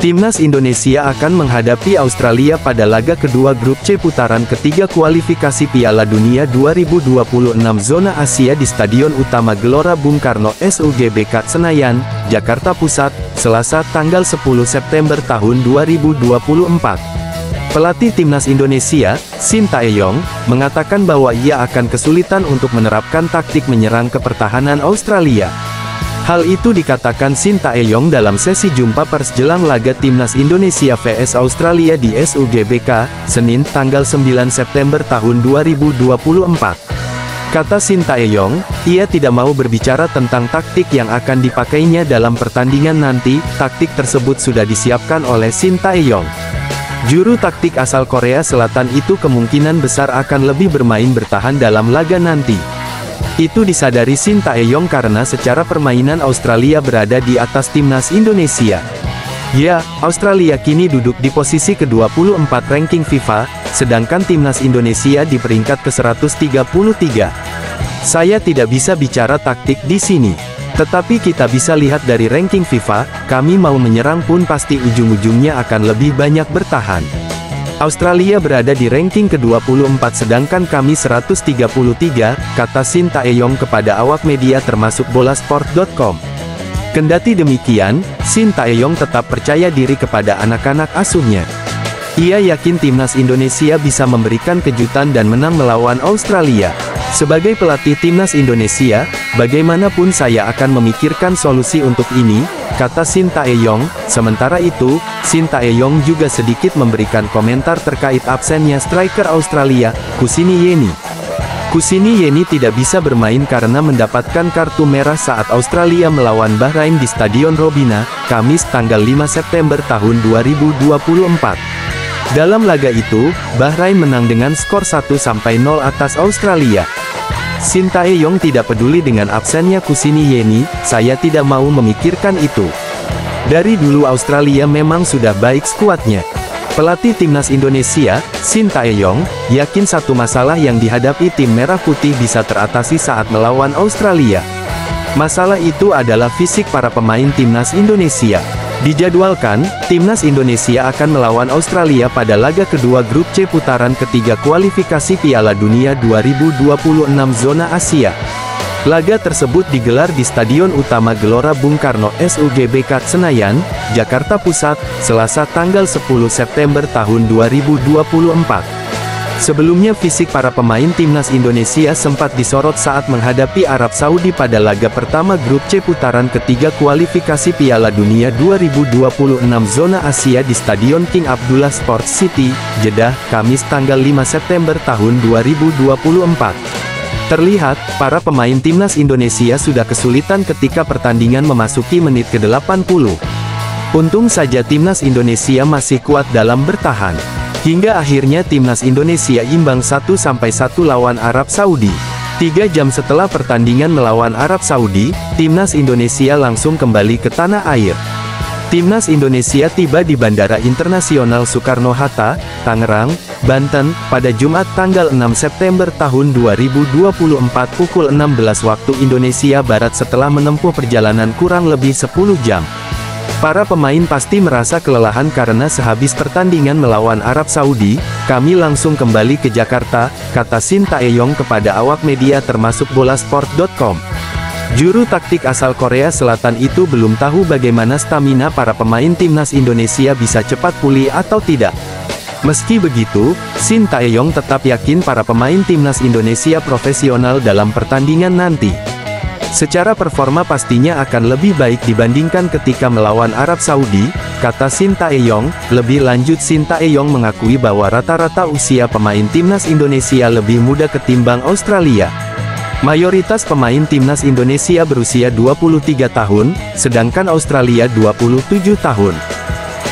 Timnas Indonesia akan menghadapi Australia pada laga kedua grup C putaran ketiga kualifikasi Piala Dunia 2026 zona Asia di Stadion Utama Gelora Bung Karno SUGBK Senayan, Jakarta Pusat, Selasa tanggal 10 September tahun 2024. Pelatih Timnas Indonesia, Shin Tae-yong, mengatakan bahwa ia akan kesulitan untuk menerapkan taktik menyerang ke pertahanan Australia. Hal itu dikatakan Shin Tae-yong dalam sesi jumpa pers jelang laga Timnas Indonesia vs Australia di SUGBK, Senin tanggal 9 September tahun 2024. Kata Shin Tae-yong, ia tidak mau berbicara tentang taktik yang akan dipakainya dalam pertandingan nanti. Taktik tersebut sudah disiapkan oleh Shin Tae-yong. Juru taktik asal Korea Selatan itu kemungkinan besar akan lebih bermain bertahan dalam laga nanti. Itu disadari Shin Tae-yong karena secara permainan Australia berada di atas Timnas Indonesia. Ya, Australia kini duduk di posisi ke-24 ranking FIFA, sedangkan Timnas Indonesia di peringkat ke-133. Saya tidak bisa bicara taktik di sini. Tetapi kita bisa lihat dari ranking FIFA, kami mau menyerang pun pasti ujung-ujungnya akan lebih banyak bertahan. Australia berada di ranking ke-24 sedangkan kami 133, kata Shin Tae-yong kepada awak media termasuk bolasport.com. Kendati demikian, Shin Tae-yong tetap percaya diri kepada anak-anak asuhnya. Ia yakin Timnas Indonesia bisa memberikan kejutan dan menang melawan Australia. Sebagai pelatih Timnas Indonesia, bagaimanapun saya akan memikirkan solusi untuk ini, kata Shin Tae-yong. Sementara itu, Shin Tae-yong juga sedikit memberikan komentar terkait absennya striker Australia, Kusini Yeni. Kusini Yeni tidak bisa bermain karena mendapatkan kartu merah saat Australia melawan Bahrain di Stadion Robina, Kamis tanggal 5 September tahun 2024. Dalam laga itu, Bahrain menang dengan skor 1-0 atas Australia. Shin Tae-yong tidak peduli dengan absennya Kusini Yeni, saya tidak mau memikirkan itu. Dari dulu Australia memang sudah baik skuadnya. Pelatih Timnas Indonesia, Shin Tae-yong, yakin satu masalah yang dihadapi tim Merah Putih bisa teratasi saat melawan Australia. Masalah itu adalah fisik para pemain Timnas Indonesia. Dijadwalkan, Timnas Indonesia akan melawan Australia pada laga kedua grup C putaran ketiga kualifikasi Piala Dunia 2026 zona Asia. Laga tersebut digelar di Stadion Utama Gelora Bung Karno SUGBK Senayan, Jakarta Pusat, Selasa tanggal 10 September tahun 2024. Sebelumnya fisik para pemain Timnas Indonesia sempat disorot saat menghadapi Arab Saudi pada laga pertama grup C putaran ketiga kualifikasi Piala Dunia 2026 zona Asia di Stadion King Abdullah Sports City, Jeddah, Kamis tanggal 5 September tahun 2024. Terlihat, para pemain Timnas Indonesia sudah kesulitan ketika pertandingan memasuki menit ke-80. Untung saja Timnas Indonesia masih kuat dalam bertahan. Hingga akhirnya Timnas Indonesia imbang 1-1 lawan Arab Saudi. 3 jam setelah pertandingan melawan Arab Saudi, Timnas Indonesia langsung kembali ke tanah air. Timnas Indonesia tiba di Bandara Internasional Soekarno-Hatta, Tangerang, Banten, pada Jumat tanggal 6 September tahun 2024 pukul 16 waktu Indonesia Barat setelah menempuh perjalanan kurang lebih 10 jam. Para pemain pasti merasa kelelahan karena sehabis pertandingan melawan Arab Saudi, kami langsung kembali ke Jakarta, kata Shin Tae-yong kepada awak media termasuk bolasport.com. Juru taktik asal Korea Selatan itu belum tahu bagaimana stamina para pemain Timnas Indonesia bisa cepat pulih atau tidak. Meski begitu, Shin Tae-yong tetap yakin para pemain Timnas Indonesia profesional dalam pertandingan nanti. Secara performa pastinya akan lebih baik dibandingkan ketika melawan Arab Saudi, kata Shin Tae-yong. Lebih lanjut Shin Tae-yong mengakui bahwa rata-rata usia pemain Timnas Indonesia lebih muda ketimbang Australia. Mayoritas pemain Timnas Indonesia berusia 23 tahun, sedangkan Australia 27 tahun.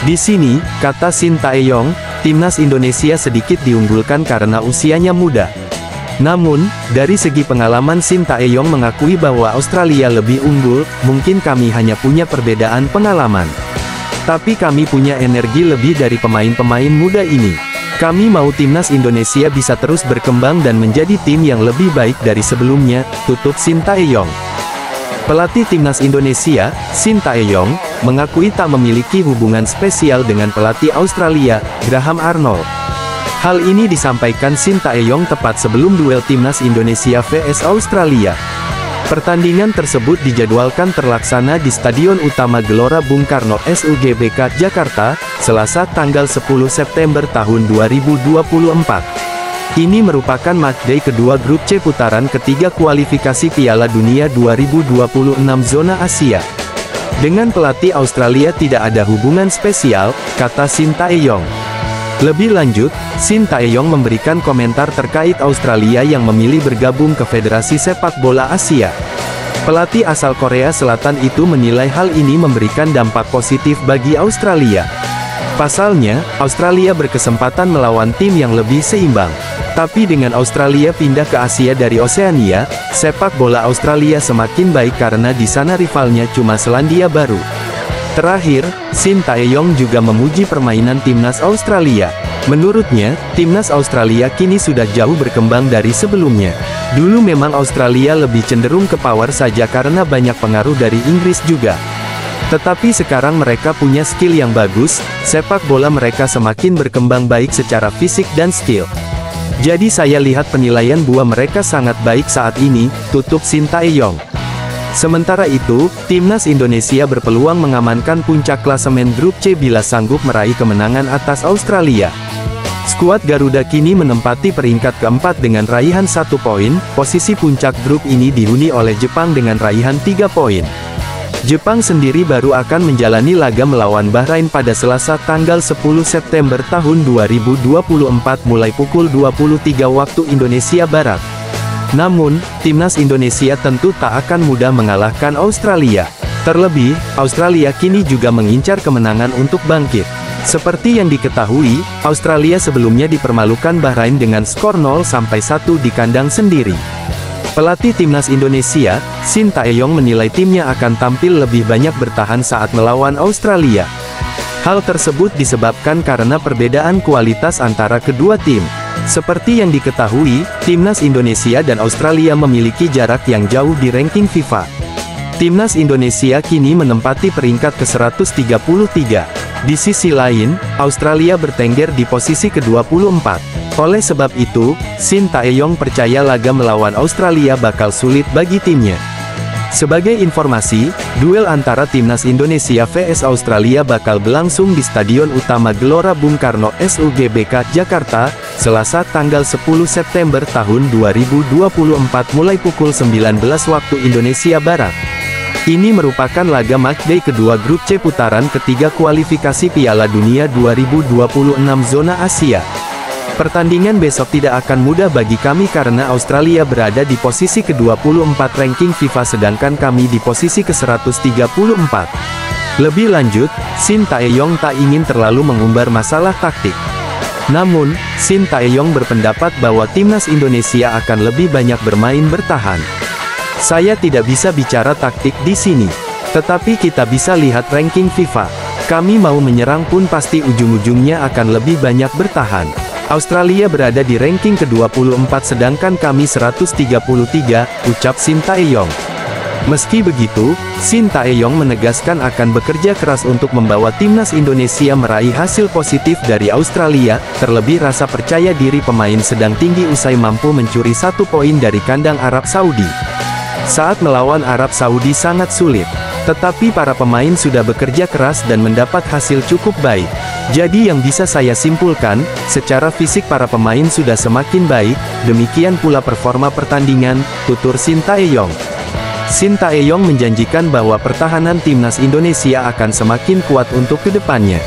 Di sini, kata Shin Tae-yong, Timnas Indonesia sedikit diunggulkan karena usianya muda. Namun, dari segi pengalaman Shin Tae-yong mengakui bahwa Australia lebih unggul, mungkin kami hanya punya perbedaan pengalaman. Tapi kami punya energi lebih dari pemain-pemain muda ini. Kami mau Timnas Indonesia bisa terus berkembang dan menjadi tim yang lebih baik dari sebelumnya, tutup Shin Tae-yong. Pelatih timnas Indonesia, Shin Tae-yong, mengakui tak memiliki hubungan spesial dengan pelatih Australia, Graham Arnold. Hal ini disampaikan Shin Tae-yong tepat sebelum duel timnas Indonesia vs Australia. Pertandingan tersebut dijadwalkan terlaksana di Stadion Utama Gelora Bung Karno SUGBK, Jakarta, Selasa tanggal 10 September tahun 2024. Ini merupakan matchday kedua grup C putaran ketiga kualifikasi Piala Dunia 2026 zona Asia. Dengan pelatih Australia tidak ada hubungan spesial, kata Shin Tae-yong. Lebih lanjut, Shin Tae-yong memberikan komentar terkait Australia yang memilih bergabung ke Federasi Sepak Bola Asia. Pelatih asal Korea Selatan itu menilai hal ini memberikan dampak positif bagi Australia. Pasalnya, Australia berkesempatan melawan tim yang lebih seimbang. Tapi dengan Australia pindah ke Asia dari Oseania, sepak bola Australia semakin baik karena di sana rivalnya cuma Selandia Baru. Terakhir, Shin Tae-yong juga memuji permainan timnas Australia. Menurutnya, timnas Australia kini sudah jauh berkembang dari sebelumnya. Dulu memang Australia lebih cenderung ke power saja karena banyak pengaruh dari Inggris juga. Tetapi sekarang mereka punya skill yang bagus, sepak bola mereka semakin berkembang baik secara fisik dan skill. Jadi saya lihat penilaian buah mereka sangat baik saat ini, tutup Shin Tae-yong. Sementara itu, timnas Indonesia berpeluang mengamankan puncak klasemen grup C bila sanggup meraih kemenangan atas Australia. Skuad Garuda kini menempati peringkat keempat dengan raihan 1 poin, posisi puncak grup ini dihuni oleh Jepang dengan raihan 3 poin. Jepang sendiri baru akan menjalani laga melawan Bahrain pada Selasa tanggal 10 September tahun 2024 mulai pukul 23 waktu Indonesia Barat. Namun, timnas Indonesia tentu tak akan mudah mengalahkan Australia. Terlebih, Australia kini juga mengincar kemenangan untuk bangkit. Seperti yang diketahui, Australia sebelumnya dipermalukan Bahrain dengan skor 0-1 di kandang sendiri. Pelatih timnas Indonesia, Shin Tae-yong menilai timnya akan tampil lebih banyak bertahan saat melawan Australia. Hal tersebut disebabkan karena perbedaan kualitas antara kedua tim. Seperti yang diketahui, timnas Indonesia dan Australia memiliki jarak yang jauh di ranking FIFA. Timnas Indonesia kini menempati peringkat ke-133. Di sisi lain, Australia bertengger di posisi ke-24. Oleh sebab itu, Shin Tae-yong percaya laga melawan Australia bakal sulit bagi timnya. Sebagai informasi, duel antara timnas Indonesia vs Australia bakal berlangsung di Stadion Utama Gelora Bung Karno SUGBK, Jakarta, Selasa tanggal 10 September tahun 2024 mulai pukul 19 waktu Indonesia Barat. Ini merupakan laga matchday kedua grup C putaran ketiga kualifikasi Piala Dunia 2026 zona Asia. Pertandingan besok tidak akan mudah bagi kami karena Australia berada di posisi ke-24 ranking FIFA sedangkan kami di posisi ke-134. Lebih lanjut, Shin Tae-yong tak ingin terlalu mengumbar masalah taktik. Namun, Shin Tae-yong berpendapat bahwa timnas Indonesia akan lebih banyak bermain bertahan. Saya tidak bisa bicara taktik di sini. Tetapi kita bisa lihat ranking FIFA. Kami mau menyerang pun pasti ujung-ujungnya akan lebih banyak bertahan. Australia berada di ranking ke-24 sedangkan kami 133, ucap Shin Tae-yong. Meski begitu, Shin Tae-yong menegaskan akan bekerja keras untuk membawa timnas Indonesia meraih hasil positif dari Australia, terlebih rasa percaya diri pemain sedang tinggi usai mampu mencuri 1 poin dari kandang Arab Saudi. Saat melawan Arab Saudi sangat sulit, tetapi para pemain sudah bekerja keras dan mendapat hasil cukup baik. Jadi yang bisa saya simpulkan, secara fisik para pemain sudah semakin baik, demikian pula performa pertandingan, tutur Shin Tae-yong. Shin Tae-yong menjanjikan bahwa pertahanan timnas Indonesia akan semakin kuat untuk kedepannya.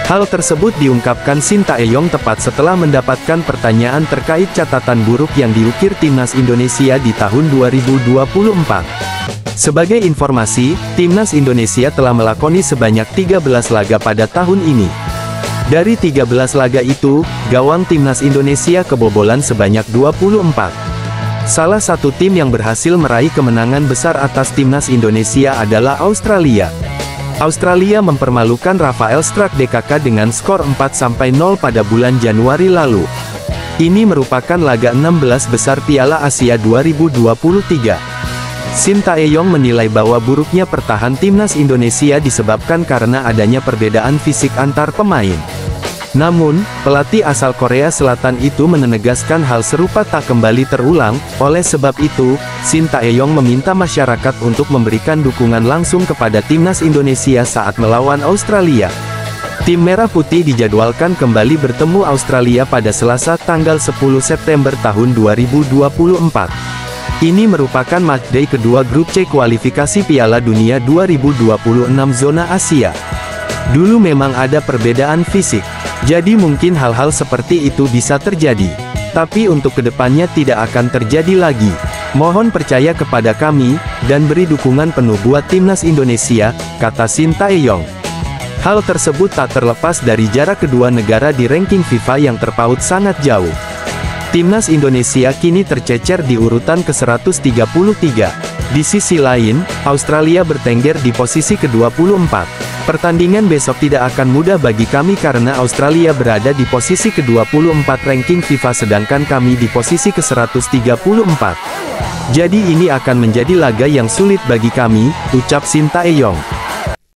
Hal tersebut diungkapkan Shin Tae-yong tepat setelah mendapatkan pertanyaan terkait catatan buruk yang diukir timnas Indonesia di tahun 2024. Sebagai informasi, timnas Indonesia telah melakoni sebanyak 13 laga pada tahun ini. Dari 13 laga itu, gawang timnas Indonesia kebobolan sebanyak 24. Salah satu tim yang berhasil meraih kemenangan besar atas timnas Indonesia adalah Australia. Australia mempermalukan Rafael Strijk DKK dengan skor 4-0 pada bulan Januari lalu. Ini merupakan laga 16 besar Piala Asia 2023. Shin Tae-yong menilai bahwa buruknya pertahanan timnas Indonesia disebabkan karena adanya perbedaan fisik antar pemain. Namun, pelatih asal Korea Selatan itu menegaskan hal serupa tak kembali terulang. Oleh sebab itu, Shin Tae-yong meminta masyarakat untuk memberikan dukungan langsung kepada timnas Indonesia saat melawan Australia. Tim Merah Putih dijadwalkan kembali bertemu Australia pada Selasa tanggal 10 September tahun 2024. Ini merupakan matchday kedua grup C kualifikasi Piala Dunia 2026 zona Asia. Dulu memang ada perbedaan fisik, jadi mungkin hal-hal seperti itu bisa terjadi. Tapi untuk kedepannya tidak akan terjadi lagi. Mohon percaya kepada kami, dan beri dukungan penuh buat timnas Indonesia, kata Shin Tae-yong. Hal tersebut tak terlepas dari jarak kedua negara di ranking FIFA yang terpaut sangat jauh. Timnas Indonesia kini tercecer di urutan ke-133. Di sisi lain, Australia bertengger di posisi ke-24. Pertandingan besok tidak akan mudah bagi kami karena Australia berada di posisi ke-24 ranking FIFA sedangkan kami di posisi ke-134. Jadi ini akan menjadi laga yang sulit bagi kami, ucap Shin Tae-yong.